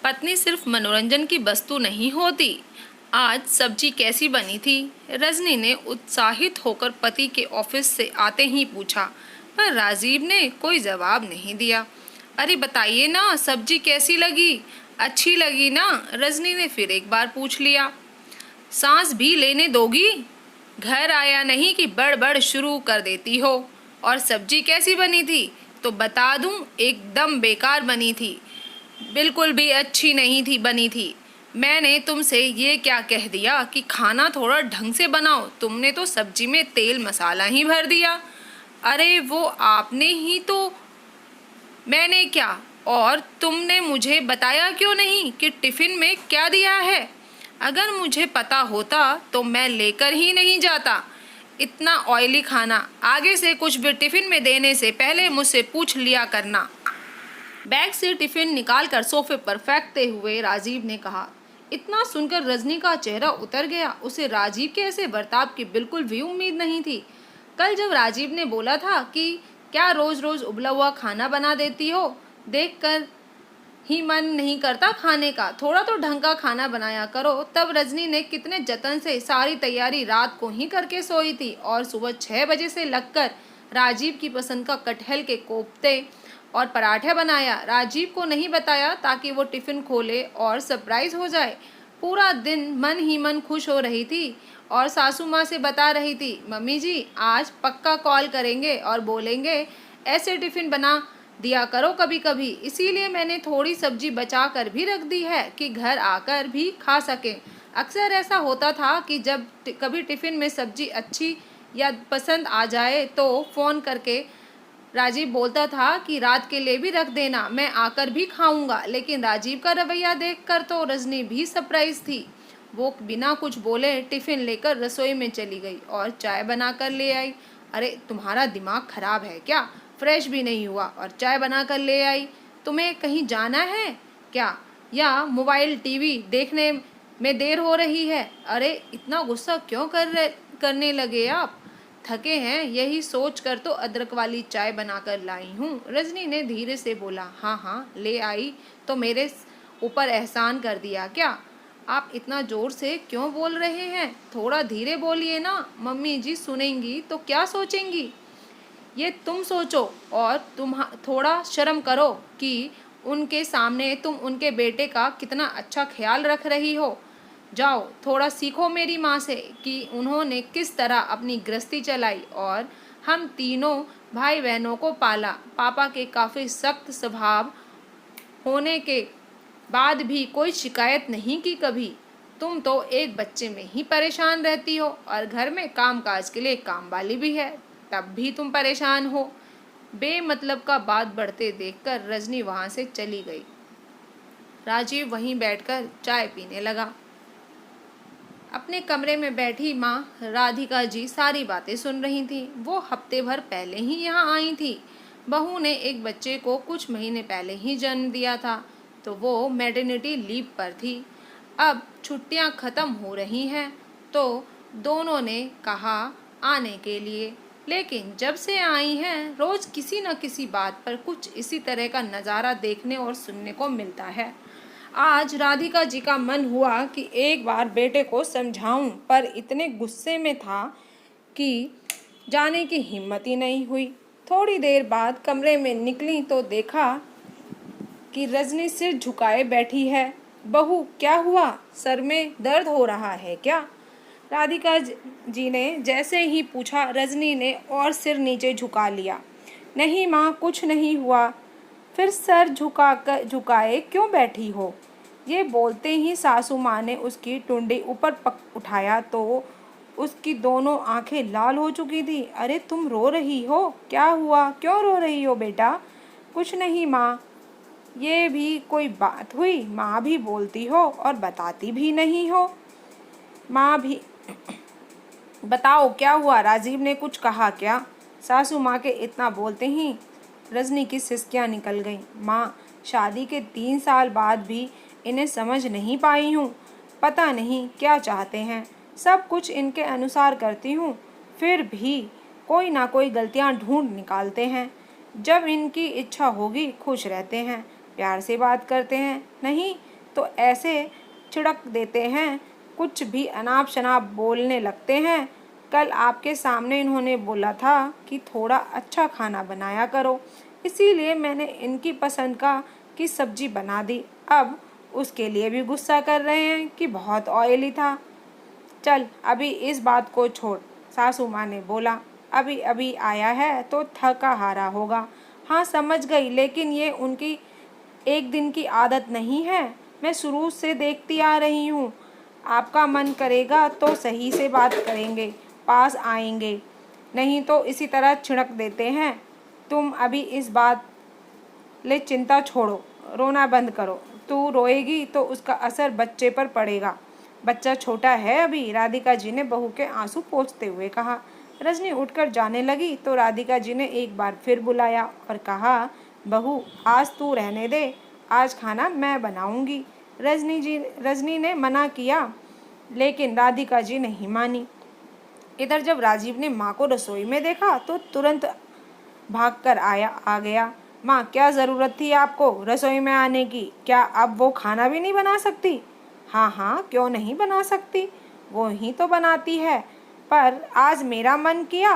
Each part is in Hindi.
पत्नी सिर्फ मनोरंजन की वस्तु नहीं होती। आज सब्जी कैसी बनी थी? रजनी ने उत्साहित होकर पति के ऑफिस से आते ही पूछा, पर राजीव ने कोई जवाब नहीं दिया। अरे बताइए ना, सब्जी कैसी लगी? अच्छी लगी ना? रजनी ने फिर एक बार पूछ लिया। सांस भी लेने दोगी? घर आया नहीं कि बड़बड़ शुरू कर देती हो। और सब्जी कैसी बनी थी तो बता दूं, एकदम बेकार बनी थी, बिल्कुल भी अच्छी नहीं थी बनी थी। मैंने तुमसे ये क्या कह दिया कि खाना थोड़ा ढंग से बनाओ, तुमने तो सब्जी में तेल मसाला ही भर दिया। अरे वो आपने ही तो, मैंने क्या? और तुमने मुझे बताया क्यों नहीं कि टिफ़िन में क्या दिया है? अगर मुझे पता होता तो मैं लेकर ही नहीं जाता। इतना ऑयली खाना आगे से कुछ भी टिफ़िन में देने से पहले मुझसे पूछ लिया करना। बैग से टिफिन निकालकर सोफे पर फेंकते हुए राजीव ने कहा। इतना सुनकर रजनी का चेहरा उतर गया। उसे राजीव के ऐसे बर्ताव की बिल्कुल भी उम्मीद नहीं थी। कल जब राजीव ने बोला था कि क्या रोज रोज उबला हुआ खाना बना देती हो, देखकर ही मन नहीं करता खाने का, थोड़ा तो ढंग का खाना बनाया करो, तब रजनी ने कितने जतन से सारी तैयारी रात को ही करके सोई थी और सुबह 6 बजे से लगकर राजीव की पसंद का कटहल के कोफ्ते और पराठे बनाया। राजीव को नहीं बताया ताकि वो टिफ़िन खोले और सरप्राइज हो जाए। पूरा दिन मन ही मन खुश हो रही थी और सासू माँ से बता रही थी, मम्मी जी आज पक्का कॉल करेंगे और बोलेंगे ऐसे टिफ़िन बना दिया करो कभी कभी, इसीलिए मैंने थोड़ी सब्जी बचा कर भी रख दी है कि घर आकर भी खा सकें। अक्सर ऐसा होता था कि जब कभी टिफ़िन में सब्जी अच्छी या पसंद आ जाए तो फ़ोन करके राजीव बोलता था कि रात के लिए भी रख देना, मैं आकर भी खाऊंगा। लेकिन राजीव का रवैया देखकर तो रजनी भी सरप्राइज थी। वो बिना कुछ बोले टिफ़िन लेकर रसोई में चली गई और चाय बनाकर ले आई। अरे तुम्हारा दिमाग खराब है क्या? फ्रेश भी नहीं हुआ और चाय बनाकर ले आई। तुम्हें कहीं जाना है क्या, या मोबाइल टीवी देखने में देर हो रही है? अरे इतना गुस्सा क्यों करने लगे आप? थके हैं यही सोच कर तो अदरक वाली चाय बनाकर लाई हूँ। रजनी ने धीरे से बोला। हाँ हाँ ले आई तो मेरे ऊपर एहसान कर दिया क्या? आप इतना जोर से क्यों बोल रहे हैं? थोड़ा धीरे बोलिए ना, मम्मी जी सुनेंगी तो क्या सोचेंगी? ये तुम सोचो और तुम थोड़ा शर्म करो कि उनके सामने तुम उनके बेटे का कितना अच्छा ख्याल रख रही हो। जाओ थोड़ा सीखो मेरी माँ से कि उन्होंने किस तरह अपनी गृहस्थी चलाई और हम तीनों भाई बहनों को पाला। पापा के काफ़ी सख्त स्वभाव होने के बाद भी कोई शिकायत नहीं की कभी। तुम तो एक बच्चे में ही परेशान रहती हो और घर में काम काज के लिए काम वाली भी है, तब भी तुम परेशान हो। बेमतलब का बात बढ़ते देखकर रजनी वहाँ से चली गई। राजीव वहीं बैठकर चाय पीने लगा। अपने कमरे में बैठी माँ राधिका जी सारी बातें सुन रही थी। वो हफ्ते भर पहले ही यहाँ आई थी। बहू ने एक बच्चे को कुछ महीने पहले ही जन्म दिया था तो वो मैटरनिटी लीव पर थी। अब छुट्टियाँ ख़त्म हो रही हैं तो दोनों ने कहा आने के लिए, लेकिन जब से आई हैं रोज़ किसी न किसी बात पर कुछ इसी तरह का नज़ारा देखने और सुनने को मिलता है। आज राधिका जी का मन हुआ कि एक बार बेटे को समझाऊं, पर इतने गुस्से में था कि जाने की हिम्मत ही नहीं हुई। थोड़ी देर बाद कमरे में निकली तो देखा कि रजनी सिर झुकाए बैठी है। बहू क्या हुआ, सर में दर्द हो रहा है क्या? राधिका जी ने जैसे ही पूछा रजनी ने और सिर नीचे झुका लिया। नहीं माँ कुछ नहीं हुआ। फिर सर झुकाए क्यों बैठी हो? ये बोलते ही सासू माँ ने उसकी टुंडी ऊपर उठाया तो उसकी दोनों आंखें लाल हो चुकी थी। अरे तुम रो रही हो, क्या हुआ, क्यों रो रही हो बेटा? कुछ नहीं माँ। ये भी कोई बात हुई? माँ भी बोलती हो और बताती भी नहीं हो। माँ भी बताओ क्या हुआ, राजीव ने कुछ कहा क्या? सासू माँ के इतना बोलते ही रजनी की सिसकियाँ निकल गईं। माँ शादी के 3 साल बाद भी इन्हें समझ नहीं पाई हूँ। पता नहीं क्या चाहते हैं। सब कुछ इनके अनुसार करती हूँ, फिर भी कोई ना कोई गलतियाँ ढूंढ निकालते हैं। जब इनकी इच्छा होगी खुश रहते हैं, प्यार से बात करते हैं, नहीं तो ऐसे छिड़क देते हैं, कुछ भी अनाप शनाप बोलने लगते हैं। कल आपके सामने इन्होंने बोला था कि थोड़ा अच्छा खाना बनाया करो, इसीलिए मैंने इनकी पसंद की सब्जी बना दी। अब उसके लिए भी गुस्सा कर रहे हैं कि बहुत ऑयली था। चल अभी इस बात को छोड़, सासू माँ ने बोला। अभी अभी आया है तो थका हारा होगा। हाँ समझ गई, लेकिन ये उनकी एक दिन की आदत नहीं है, मैं शुरू से देखती आ रही हूँ। आपका मन करेगा तो सही से बात करेंगे, पास आएंगे, नहीं तो इसी तरह छिड़क देते हैं। तुम अभी इस बात ले चिंता छोड़ो, रोना बंद करो। तू रोएगी तो उसका असर बच्चे पर पड़ेगा। बच्चा छोटा है अभी, राधिका जी ने बहू के आंसू पोंछते हुए कहा। रजनी उठकर जाने लगी तो राधिका जी ने एक बार फिर बुलाया और कहा, बहू आज तू रहने दे, आज खाना मैं बनाऊंगी। रजनी ने मना किया, लेकिन राधिका जी नहीं मानी। इधर जब राजीव ने माँ को रसोई में देखा तो तुरंत भागकर आ गया। माँ क्या ज़रूरत थी आपको रसोई में आने की? क्या अब वो खाना भी नहीं बना सकती? हाँ हाँ क्यों नहीं बना सकती, वो ही तो बनाती है। पर आज मेरा मन किया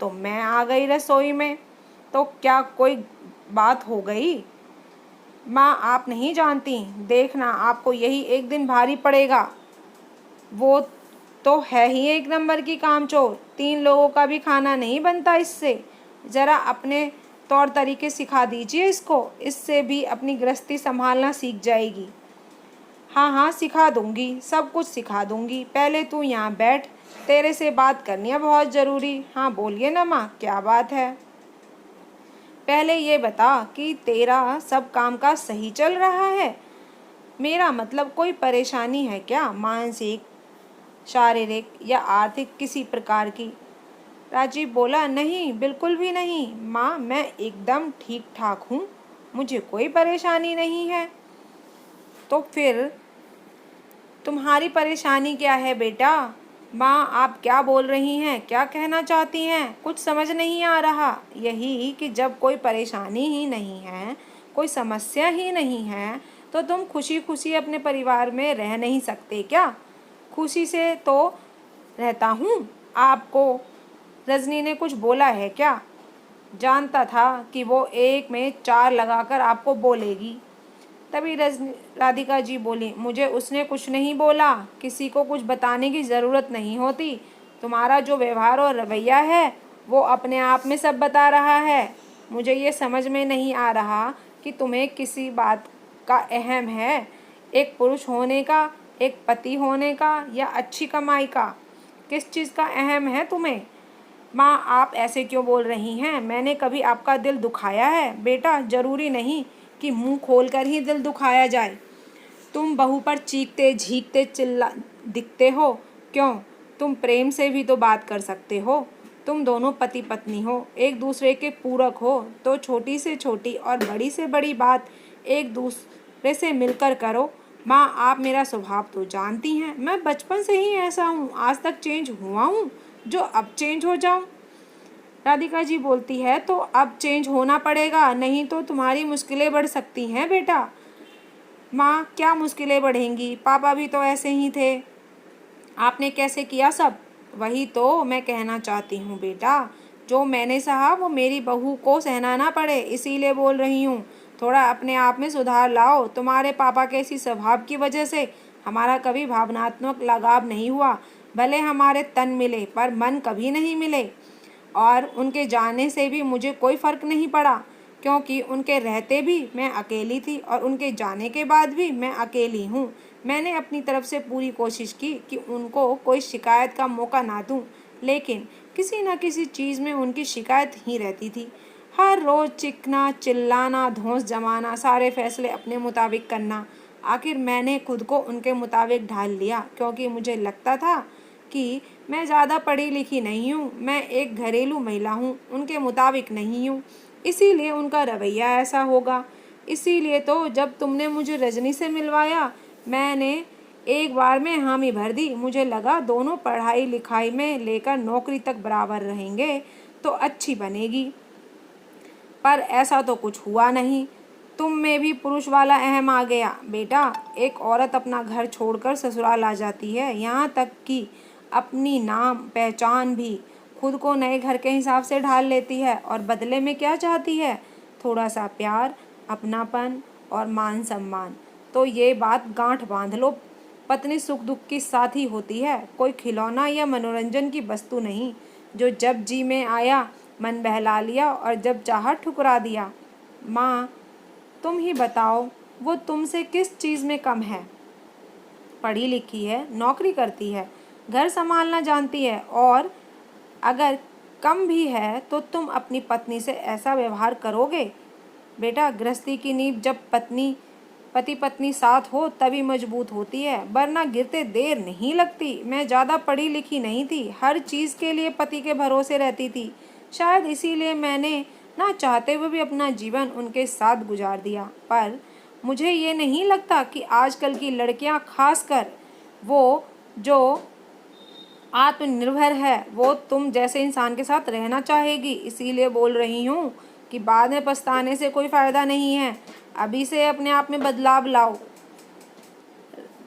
तो मैं आ गई रसोई में, तो क्या कोई बात हो गई? माँ आप नहीं जानती, देखना आपको यही एक दिन भारी पड़ेगा। वो तो है ही एक नंबर की कामचोर, 3 लोगों का भी खाना नहीं बनता इससे। ज़रा अपने तौर तरीके सिखा दीजिए इसको, इससे भी अपनी गृहस्थी संभालना सीख जाएगी। हाँ हाँ सिखा दूंगी, सब कुछ सिखा दूंगी। पहले तू यहाँ बैठ, तेरे से बात करनी है बहुत ज़रूरी। हाँ बोलिए ना माँ, क्या बात है? पहले ये बता कि तेरा सब काम का सही चल रहा है? मेरा मतलब कोई परेशानी है क्या, मानसिक, शारीरिक या आर्थिक किसी प्रकार की? राजीव बोला, नहीं बिल्कुल भी नहीं माँ, मैं एकदम ठीक ठाक हूँ, मुझे कोई परेशानी नहीं है। तो फिर तुम्हारी परेशानी क्या है बेटा? माँ आप क्या बोल रही हैं, क्या कहना चाहती हैं? कुछ समझ नहीं आ रहा। यही कि जब कोई परेशानी ही नहीं है, कोई समस्या ही नहीं है, तो तुम खुशी खुशी अपने परिवार में रह नहीं सकते क्या? खुशी से तो रहता हूँ। आपको रजनी ने कुछ बोला है क्या? जानता था कि वो एक में 4 लगाकर आपको बोलेगी। तभी राधिका जी बोली, मुझे उसने कुछ नहीं बोला, किसी को कुछ बताने की ज़रूरत नहीं होती। तुम्हारा जो व्यवहार और रवैया है वो अपने आप में सब बता रहा है। मुझे ये समझ में नहीं आ रहा कि तुम्हें किसी बात का अहम है, एक पुरुष होने का, एक पति होने का, या अच्छी कमाई का? किस चीज़ का अहम है तुम्हें? माँ आप ऐसे क्यों बोल रही हैं? मैंने कभी आपका दिल दुखाया है? बेटा ज़रूरी नहीं कि मुंह खोलकर ही दिल दुखाया जाए। तुम बहू पर चीखते झींकते चिल्ला दिखते हो क्यों? तुम प्रेम से भी तो बात कर सकते हो। तुम दोनों पति पत्नी हो, एक दूसरे के पूरक हो, तो छोटी से छोटी और बड़ी से बड़ी बात एक दूसरे से मिलकर करो। माँ आप मेरा स्वभाव तो जानती हैं, मैं बचपन से ही ऐसा हूँ, आज तक चेंज हुआ हूँ जो अब चेंज हो जाऊँ? राधिका जी बोलती है, तो अब चेंज होना पड़ेगा, नहीं तो तुम्हारी मुश्किलें बढ़ सकती हैं बेटा। माँ क्या मुश्किलें बढ़ेंगी, पापा भी तो ऐसे ही थे, आपने कैसे किया सब? वही तो मैं कहना चाहती हूँ बेटा, जो मैंने सहा वो मेरी बहू को सहना ना पड़े, इसीलिए बोल रही हूँ। थोड़ा अपने आप में सुधार लाओ। तुम्हारे पापा के इसी स्वभाव की वजह से हमारा कभी भावनात्मक लगाव नहीं हुआ। भले हमारे तन मिले पर मन कभी नहीं मिले, और उनके जाने से भी मुझे कोई फ़र्क नहीं पड़ा, क्योंकि उनके रहते भी मैं अकेली थी और उनके जाने के बाद भी मैं अकेली हूँ। मैंने अपनी तरफ से पूरी कोशिश की कि उनको कोई शिकायत का मौका ना दूँ, लेकिन किसी न किसी चीज़ में उनकी शिकायत ही रहती थी। हर रोज़ चिखना, चिल्लाना, धौंस जमाना, सारे फैसले अपने मुताबिक करना। आखिर मैंने खुद को उनके मुताबिक ढाल लिया, क्योंकि मुझे लगता था कि मैं ज़्यादा पढ़ी लिखी नहीं हूँ, मैं एक घरेलू महिला हूँ, उनके मुताबिक नहीं हूँ, इसीलिए उनका रवैया ऐसा होगा। इसीलिए तो जब तुमने मुझे रजनी से मिलवाया, मैंने एक बार में हामी भर दी। मुझे लगा दोनों पढ़ाई लिखाई में लेकर नौकरी तक बराबर रहेंगे तो अच्छी बनेगी, पर ऐसा तो कुछ हुआ नहीं। तुम में भी पुरुष वाला अहम आ गया। बेटा, एक औरत अपना घर छोड़कर ससुराल आ जाती है, यहाँ तक कि अपनी नाम पहचान भी खुद को नए घर के हिसाब से ढाल लेती है। और बदले में क्या चाहती है? थोड़ा सा प्यार, अपनापन और मान सम्मान। तो ये बात गांठ बांध लो, पत्नी सुख दुख की साथी होती है, कोई खिलौना या मनोरंजन की वस्तु नहीं, जो जब जी में आया मन बहला लिया और जब चाहा ठुकरा दिया। माँ, तुम ही बताओ, वो तुमसे किस चीज़ में कम है? पढ़ी लिखी है, नौकरी करती है, घर संभालना जानती है, और अगर कम भी है तो तुम अपनी पत्नी से ऐसा व्यवहार करोगे? बेटा, गृहस्थी की नींव जब पति पत्नी साथ हो तभी मजबूत होती है, वरना गिरते देर नहीं लगती। मैं ज़्यादा पढ़ी लिखी नहीं थी, हर चीज़ के लिए पति के भरोसे रहती थी। शायद इसीलिए मैंने ना चाहते हुए भी अपना जीवन उनके साथ गुजार दिया। पर मुझे ये नहीं लगता कि आजकल की लड़कियां, खासकर वो जो आत्मनिर्भर है, वो तुम जैसे इंसान के साथ रहना चाहेगी। इसीलिए बोल रही हूँ कि बाद में पछताने से कोई फ़ायदा नहीं है। अभी से अपने आप में बदलाव लाओ।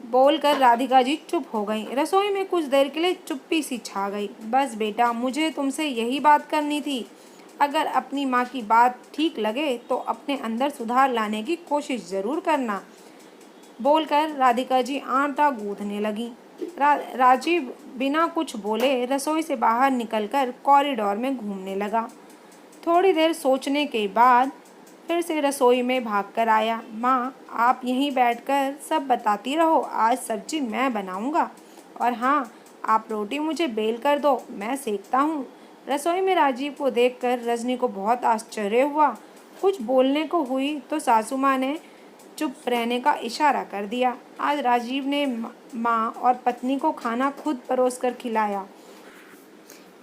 बोलकर राधिका जी चुप हो गईं। रसोई में कुछ देर के लिए चुप्पी सी छा गई। बस बेटा, मुझे तुमसे यही बात करनी थी। अगर अपनी माँ की बात ठीक लगे तो अपने अंदर सुधार लाने की कोशिश ज़रूर करना। बोलकर राधिका जी आटा गूंथने लगी। राजीव बिना कुछ बोले रसोई से बाहर निकलकर कॉरिडोर में घूमने लगा। थोड़ी देर सोचने के बाद फिर से रसोई में भागकर आया। माँ, आप यहीं बैठकर सब बताती रहो, आज सब्जी मैं बनाऊंगा। और हाँ, आप रोटी मुझे बेल कर दो, मैं सेकता हूँ। रसोई में राजीव को देखकर रजनी को बहुत आश्चर्य हुआ। कुछ बोलने को हुई तो सासू माँ ने चुप रहने का इशारा कर दिया। आज राजीव ने माँ और पत्नी को खाना खुद परोसकर खिलाया।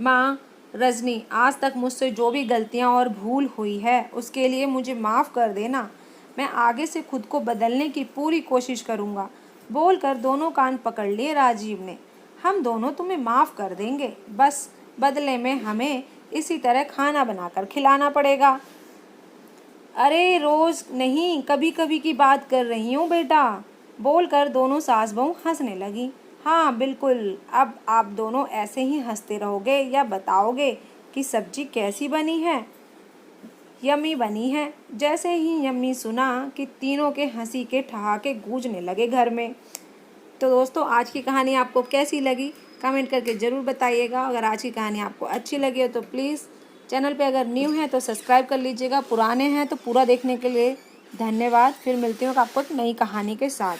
माँ, रजनी, आज तक मुझसे जो भी गलतियाँ और भूल हुई है उसके लिए मुझे माफ़ कर देना। मैं आगे से खुद को बदलने की पूरी कोशिश करूँगा। बोलकर दोनों कान पकड़ लिए राजीव ने। हम दोनों तुम्हें माफ़ कर देंगे, बस बदले में हमें इसी तरह खाना बनाकर खिलाना पड़ेगा। अरे रोज़ नहीं, कभी कभी की बात कर रही हूँ बेटा। बोलकर दोनों सास बहू हंसने लगी। हाँ बिल्कुल, अब आप दोनों ऐसे ही हंसते रहोगे या बताओगे कि सब्जी कैसी बनी है? यम्मी बनी है। जैसे ही यम्मी सुना कि तीनों के हंसी के ठहाके गूंजने लगे घर में। तो दोस्तों, आज की कहानी आपको कैसी लगी कमेंट करके ज़रूर बताइएगा। अगर आज की कहानी आपको अच्छी लगी हो तो प्लीज़ चैनल पे अगर न्यू है तो सब्सक्राइब कर लीजिएगा, पुराने हैं तो पूरा देखने के लिए धन्यवाद। फिर मिलती हूँ आपको नई कहानी के साथ।